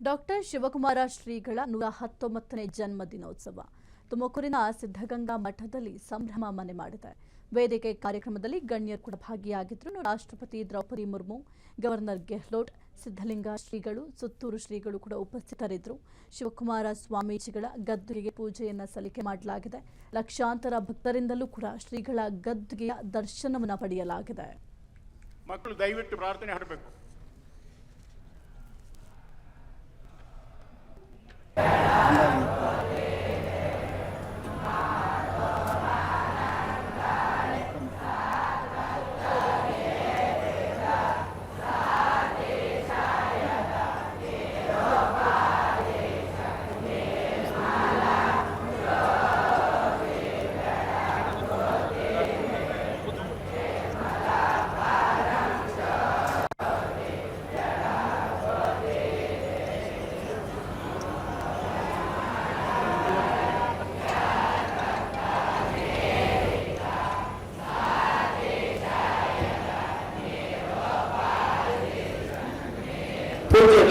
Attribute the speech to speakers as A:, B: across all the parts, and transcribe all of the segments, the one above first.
A: Doctor Shivakumara ಶ್ರೀಗಳ 119ನೇ ಜನ್ಮ ದಿನೋತ್ಸವ ತುಮಕೂರಿನ ಸಿದ್ಧಗಂಗಾ ಮಠದಲ್ಲಿ ಸಂಭ್ರಮ ಮನೆ ಮಾಡಿದೆ. ವೇದಿಕೆ ಕಾರ್ಯಕ್ರಮದಲ್ಲಿ ಗಣ್ಯರು ಕೂಡ ಭಾಗಿಯಾಗಿದ್ದರು. ರಾಷ್ಟ್ರಪತಿ ದ್ರೌಪದಿ ಮುರ್ಮು, ಗವರ್ನರ್ ಗೆಹ್ಲೋಟ್, ಸಿದ್ಧಲಿಂಗ ಶ್ರೀಗಳು, ಸುತ್ತೂರು ಶ್ರೀಗಳು ಕೂಡ ಉಪಸ್ಥಿತರಿದ್ದರು. ಶಿವಕುಮಾರ ಸ್ವಾಮೀಜಿಗಳ ಗದ್ದುಗೆಗೆ ಪೂಜೆಯನ್ನು ಸಲ್ಲಿಕೆ ಮಾಡಲಾಗಿದೆ. ಲಕ್ಷಾಂತರ ಭಕ್ತರಿಂದಲೂ ಕೂಡ ಶ್ರೀಗಳ ಗದ್ದುಗೆಯ ದರ್ಶನವನ್ನು ಪಡೆಯಲಾಗಿದೆ.
B: ಮಕ್ಕಳು ದಯವಿಟ್ಟು ಪ್ರಾರ್ಥನೆ ಮಾಡಬೇಕು.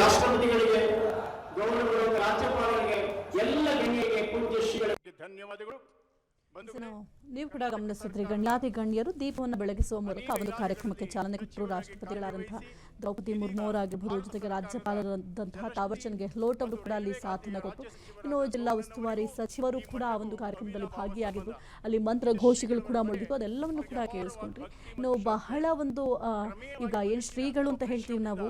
B: ರಾಷ್ಟ್ರಪತಿಗಳಿಗೆ, ಗೌರವಗಳು, ರಾಜ್ಯಪಾಲರಿಗೆ, ಎಲ್ಲ ಗಣ್ಯರಿಗೆ, ಪೂಜ್ಯ ಶ್ರೀಗಳಿಗೆ ಧನ್ಯವಾದಗಳು.
A: ನೀವು ಕೂಡ ಗಮನಿಸಿದ್ರಿ, ಗಣ್ಯಾತಿ ಗಣ್ಯರು ದೀಪವನ್ನು ಬೆಳಗಿಸುವ ಮೂಲಕ ಒಂದು ಕಾರ್ಯಕ್ರಮಕ್ಕೆ ಚಾಲನೆ ಕೊಟ್ಟರು. ರಾಷ್ಟ್ರಪತಿಗಳಾದಂತಹ ದ್ರೌಪದಿ ಮುರ್ಮು ಅವರಾಗಿರಬಹುದು, ಜೊತೆಗೆ ರಾಜ್ಯಪಾಲರಾದಂತಹ ತಾವರ್ಚಂದ್ ಗೆಹ್ಲೋಟ್ ಅವರು ಕೂಡ ಅಲ್ಲಿ ಸಾಥನ್ನು ಕೊಟ್ಟು, ಇನ್ನು ಜಿಲ್ಲಾ ಉಸ್ತುವಾರಿ ಸಚಿವರು ಕೂಡ ಆ ಒಂದು ಕಾರ್ಯಕ್ರಮದಲ್ಲಿ ಭಾಗಿಯಾಗಿದ್ರು. ಅಲ್ಲಿ ಮಂತ್ರ ಘೋಷಗಳು ಕೂಡ ಮುಗಿದಿತ್ತು, ಅದೆಲ್ಲವನ್ನು ಕೂಡ ಕೇಳಿಸ್ಕೊಂಡ್ರಿ. ಇನ್ನು ಬಹಳ ಒಂದು ಈಗ ಏನು ಶ್ರೀಗಳು ಅಂತ ಹೇಳ್ತೀವಿ ನಾವು,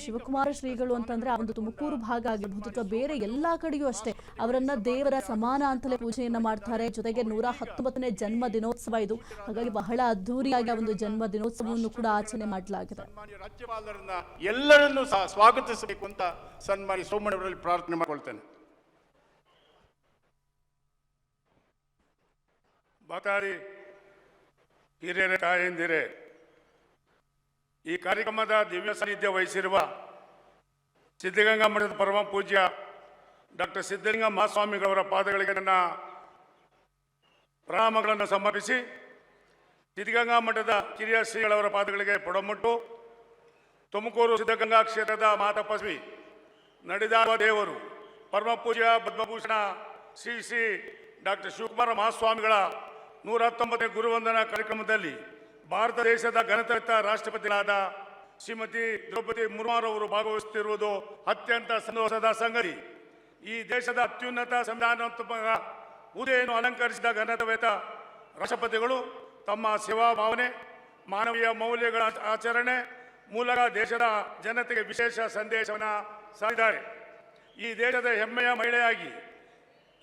A: ಶಿವಕುಮಾರ ಶ್ರೀಗಳು ಅಂತಂದ್ರೆ ಆ ಒಂದು ತುಮಕೂರು ಭಾಗ ಆಗಿರ್ಬಹುದು ಅಥವಾ ಬೇರೆ ಎಲ್ಲಾ ಕಡೆಯೂ ಅಷ್ಟೇ ಅವರನ್ನ ದೇವರ ಸಮಾನ ಅಂತಲೇ ಪೂಜೆಯನ್ನ ಮಾಡ್ತಾರೆ. ಜೊತೆಗೆ 119ನೇ ಜನ್ಮ ದಿನೋತ್ಸವ ಇದು. ಹಾಗಾಗಿ ಬಹಳ ಅದ್ದೂರಿಯಾಗಿ ಒಂದು ಜನ್ಮ ದಿನೋತ್ಸವವನ್ನು ಕೂಡ ಆಚರಣೆ ಮಾಡಲಾಗಿದೆ.
B: ರಾಜ್ಯಪಾಲರನ್ನ ಎಲ್ಲರನ್ನೂ ಸ್ವಾಗತಿಸಬೇಕು ಅಂತ ಸನ್ಮಾನ್ಯ ಸೋಮಣ್ಣವರಲ್ಲಿ ಪ್ರಾರ್ಥನೆ ಮಾಡಿಕೊಳ್ತೇನೆ. ಬಾತಾರಿ ಹಿರಿಯರ ತಾಯಂದಿರೇ, ಈ ಕಾರ್ಯಕ್ರಮದ ದಿವ್ಯ ಸಾನ್ನಿಧ್ಯ ವಹಿಸಿರುವ ಸಿದ್ಧಗಂಗಾ ಮಠದ ಪರಮ ಪೂಜ್ಯ ಡಾಕ್ಟರ್ ಸಿದ್ಧಲಿಂಗ ಮಹಾಸ್ವಾಮಿಗಳವರ ಪಾದಗಳಿಗೆ ನನ್ನ ಪ್ರಣಾಮಗಳನ್ನು ಸಮರ್ಪಿಸಿ, ಸಿದ್ಧಗಂಗಾ ಮಠದ ಕಿರಿಯ ಶ್ರೀಗಳವರ ಪಾದಗಳಿಗೆ ಪೊಡಮುಟ್ಟು, ತುಮಕೂರು ಸಿದ್ಧಗಂಗಾ ಕ್ಷೇತ್ರದ ಮಾತಪಸ್ವಿ ನಡೆದಾಡುವ ದೇವರು ಪರಮ ಪೂಜ್ಯ ಪದ್ಮಭೂಷಣ ಶ್ರೀ ಶ್ರೀ ಡಾಕ್ಟರ್ ಶಿವಕುಮಾರ ಮಹಾಸ್ವಾಮಿಗಳ 119ನೇ ಗುರುವಂದನಾ ಕಾರ್ಯಕ್ರಮದಲ್ಲಿ ಭಾರತ ದೇಶದ ಘನತೆಯುತ ರಾಷ್ಟ್ರಪತಿಗಳಾದ ಶ್ರೀಮತಿ ದ್ರೌಪದಿ ಮುರ್ಮುರವರು ಭಾಗವಹಿಸುತ್ತಿರುವುದು ಅತ್ಯಂತ ಸಂತೋಷದ ಸಂಗತಿ. ಈ ದೇಶದ ಅತ್ಯುನ್ನತ ಸಂವಿಧಾನಾತ್ಮಕ ಹುದ್ದೆಯನ್ನು ಅಲಂಕರಿಸಿದ ಘನತೆಯುತ ರಾಷ್ಟ್ರಪತಿಗಳು ತಮ್ಮ ಸೇವಾ ಭಾವನೆ, ಮಾನವೀಯ ಮೌಲ್ಯಗಳ ಆಚರಣೆ ಮೂಲಕ ದೇಶದ ಜನತೆಗೆ ವಿಶೇಷ ಸಂದೇಶವನ್ನು ಸಾರಿದ್ದಾರೆ. ಈ ದೇಶದ ಹೆಮ್ಮೆಯ ಮಹಿಳೆಯಾಗಿ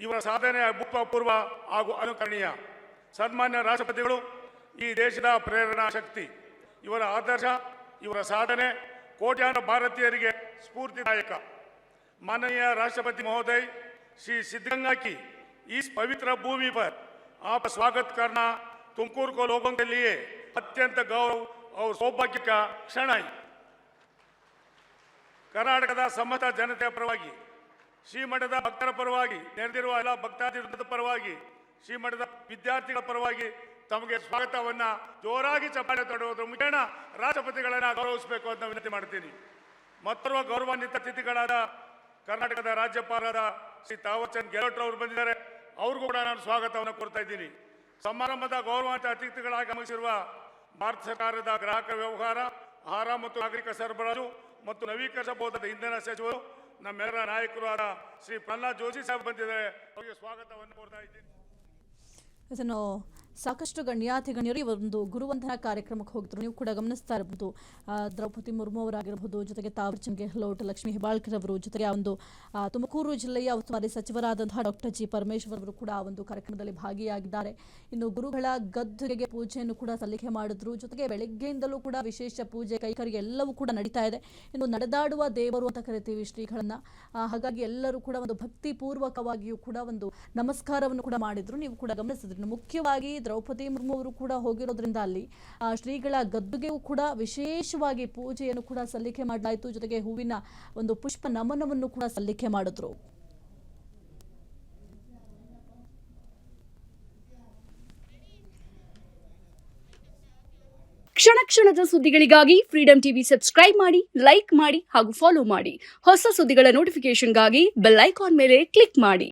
B: ಇವರ ಸಾಧನೆ ಅಭೂತಪೂರ್ವ ಹಾಗೂ ಅನುಕರಣೀಯ. ಸನ್ಮಾನ್ಯ ರಾಷ್ಟ್ರಪತಿಗಳು ಈ ದೇಶದ ಪ್ರೇರಣಾ ಶಕ್ತಿ. ಇವರ ಆದರ್ಶ, ಇವರ ಸಾಧನೆ ಕೋಟ್ಯಾಂತರ ಭಾರತೀಯರಿಗೆ ಸ್ಫೂರ್ತಿದಾಯಕ. माननीय राष्ट्रपति महोदय श्री सिद्धगंगा की इस पवित्र भूमि पर आप स्वागत करना तुमकुर को लोगों के लिए अत्यंत गौरव और सौभाग्य का क्षण है. कर्नाटकದ ಸಮಸ್ತ ಜನತೆಯ ಪರವಾಗಿ, ಶ್ರೀಮಠದ ಭಕ್ತರ ಪರವಾಗಿ, ನೆರೆದಿರುವ ಎಲ್ಲ ಭಕ್ತಾದಿವೃಂದದ ಪರವಾಗಿ, ಶ್ರೀಮಠದ ವಿದ್ಯಾರ್ಥಿಗಳ ಪರವಾಗಿ ತಮಗೆ ಸ್ವಾಗತವನ್ನು ಜೋರಾಗಿ ಚಪ್ಪಾಳೆ ತಟ್ಟುವುದರ ಮುಖೇನ ರಾಷ್ಟ್ರಪತಿಗಳನ್ನು ಗೌರವಿಸಬೇಕು ಅಂತ ವಿನಂತಿ ಮಾಡ್ತೀನಿ. ಮತ್ತೋರ್ವ ಗೌರವಾನ್ವಿತ ಅತಿಥಿಗಳಾದ ಕರ್ನಾಟಕದ ರಾಜ್ಯಪಾಲರಾದ ಶ್ರೀ ತಾವರ್ಚಂದ್ ಗೆಹ್ಲೋಟ್ ಅವರು ಬಂದಿದ್ದಾರೆ. ಅವ್ರಿಗೂ ಕೂಡ ನಾನು ಸ್ವಾಗತವನ್ನು ಕೋರ್ತಾ ಇದ್ದೀನಿ. ಸಮಾರಂಭದ ಗೌರವಾನ್ವಿತ ಅತಿಥಿಗಳಾಗಿ ಆಗಮಿಸಿರುವ ಭಾರತ ಸರ್ಕಾರದ ಗ್ರಾಹಕ ವ್ಯವಹಾರ, ಆಹಾರ ಮತ್ತು ನಾಗರಿಕ ಸರಬರಾಜು ಮತ್ತು ನವೀಕರಿಸಬಹುದಾದ ಇಂಧನ ಸಚಿವರು, ನಮ್ಮೆಲ್ಲರ ನಾಯಕರು ಆದ ಶ್ರೀ ಪ್ರಹ್ಲಾದ್ ಜೋಶಿ ಸಾಹೇಬ್ ಬಂದಿದ್ದಾರೆ. ಅವರಿಗೆ ಸ್ವಾಗತವನ್ನು ಕೋರ್ತಾ ಇದ್ದೀನಿ.
A: ಇದನ್ನು ಸಾಕಷ್ಟು ಗಣ್ಯಾತಿ ಗಣ್ಯರು ಈ ಒಂದು ಗುರುವಂದನಾ ಕಾರ್ಯಕ್ರಮಕ್ಕೆ ಹೋಗಿದ್ರು. ನೀವು ಕೂಡ ಗಮನಿಸ್ತಾ ಇರಬಹುದು, ದ್ರೌಪದಿ ಮುರ್ಮು ಅವರಾಗಿರಬಹುದು, ಜೊತೆಗೆ ತಾವರ್ಚಂದ್ ಗೆಹ್ಲೋಟ್, ಲಕ್ಷ್ಮೀ ಹೆಬ್ಬಾಳ್ಕರ್ ಅವರು, ಜೊತೆಗೆ ಆ ಒಂದು ತುಮಕೂರು ಜಿಲ್ಲೆಯ ಉಸ್ತುವಾರಿ ಸಚಿವರಾದಂತಹ ಡಾಕ್ಟರ್ ಜಿ ಪರಮೇಶ್ವರ್ ಅವರು ಕೂಡ ಆ ಒಂದು ಕಾರ್ಯಕ್ರಮದಲ್ಲಿ ಭಾಗಿಯಾಗಿದ್ದಾರೆ. ಇನ್ನು ಗುರುಗಳ ಗದ್ದುಗೆಗೆ ಪೂಜೆಯನ್ನು ಕೂಡ ಸಲ್ಲಿಕೆ ಮಾಡಿದ್ರು. ಜೊತೆಗೆ ಬೆಳಗ್ಗೆಯಿಂದಲೂ ಕೂಡ ವಿಶೇಷ ಪೂಜೆ ಕೈಕರ್ಯ ಎಲ್ಲವೂ ಕೂಡ ನಡೀತಾ ಇದೆ. ಇನ್ನು ನಡೆದಾಡುವ ದೇವರು ಅಂತ ಕರಿತೀವಿ ಶ್ರೀಗಳನ್ನ. ಹಾಗಾಗಿ ಎಲ್ಲರೂ ಕೂಡ ಒಂದು ಭಕ್ತಿ ಪೂರ್ವಕವಾಗಿಯೂ ಕೂಡ ಒಂದು ನಮಸ್ಕಾರವನ್ನು ಕೂಡ ಮಾಡಿದ್ರು. ನೀವು ಕೂಡ ಗಮನಿಸಿದ್ರಿ. ಮುಖ್ಯವಾಗಿ ದ್ರೌಪದಿ ಮುರ್ಮು ಅವರು ಕೂಡ ಹೋಗಿರೋದ್ರಿಂದ ಅಲ್ಲಿ ಶ್ರೀಗಳ ಗದ್ದುಗೆಯೂ ಕೂಡ ವಿಶೇಷವಾಗಿ ಪೂಜೆಯನ್ನು ಕೂಡ ಸಲ್ಲಿಕೆ ಮಾಡಲಾಯಿತು. ಜೊತೆಗೆ ಹೂವಿನ ಒಂದು ಪುಷ್ಪ ನಮನವನ್ನು ಕೂಡ ಸಲ್ಲಿಕೆ ಮಾಡಿದ್ರು.
C: ಕ್ಷಣ ಕ್ಷಣದ ಸುದ್ದಿಗಳಿಗಾಗಿ ಫ್ರೀಡಂ ಟಿವಿ ಸಬ್ಸ್ಕ್ರೈಬ್ ಮಾಡಿ, ಲೈಕ್ ಮಾಡಿ ಹಾಗೂ ಫಾಲೋ ಮಾಡಿ. ಹೊಸ ಸುದ್ದಿಗಳ ನೋಟಿಫಿಕೇಶನ್ಗಾಗಿ ಬೆಲ್ ಐಕಾನ್ ಮೇಲೆ ಕ್ಲಿಕ್ ಮಾಡಿ.